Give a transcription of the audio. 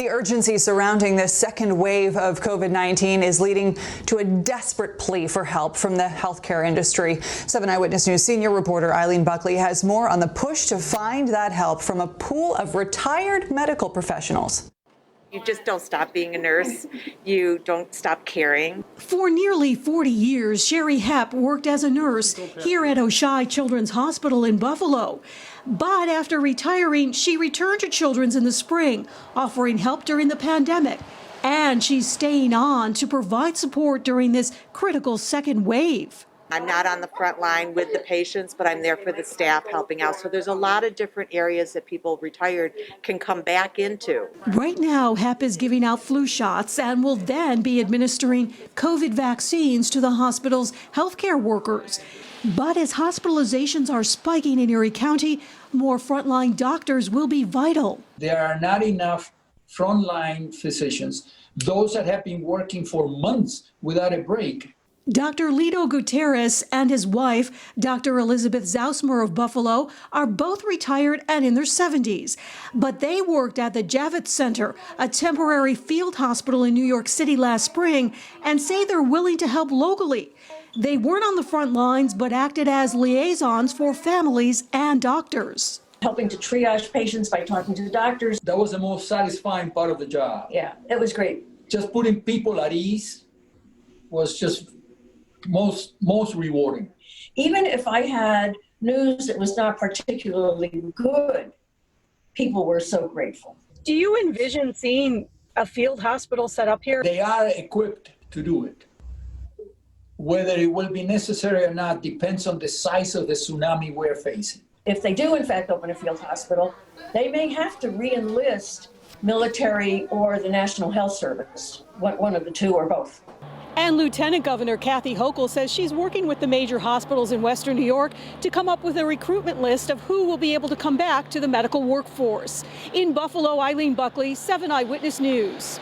The urgency surrounding this second wave of COVID-19 is leading to a desperate plea for help from the healthcare industry. 7 Eyewitness News senior reporter EILEEN Buckley has more on the push to find that help from a pool of retired medical professionals. You just don't stop being a nurse. You don't stop caring. For nearly 40 years, Sherry Hepp worked as a nurse here at Oishei Children's Hospital in Buffalo. But after retiring, she returned to Children's in the spring, offering help during the pandemic. And she's staying on to provide support during this critical second wave. I'm not on the front line with the patients, but I'm there for the staff helping out. So there's a lot of different areas that people retired can come back into. Right now, Hepp is giving out flu shots and will then be administering COVID vaccines to the hospital's healthcare workers. But as hospitalizations are spiking in Erie County, more frontline doctors will be vital. There are not enough frontline physicians, those that have been working for months without a break. Dr. Lito Gutierrez and his wife, Dr. Elizabeth ZAUSMER of Buffalo, are both retired and in their 70s. But they worked at the Javits Center, a temporary field hospital in New York City last spring, and say they're willing to help locally. They weren't on the front lines, but acted as liaisons for families and doctors. Helping to triage patients by talking to the doctors. That was the most satisfying part of the job. Yeah, it was great. Just putting people at ease was just most rewarding. Even if I had news that was not particularly good, people were so grateful. Do you envision seeing a field hospital set up here? They are equipped to do it. Whether it will be necessary or not depends on the size of the tsunami we're facing. If they do in fact open a field hospital, they may have to re-enlist military or the National Health Service, one of the two or both. And Lieutenant Governor Kathy Hochul says she's working with the major hospitals in Western New York to come up with a recruitment list of who will be able to come back to the medical workforce. In Buffalo, EILEEN Buckley, 7 Eyewitness News.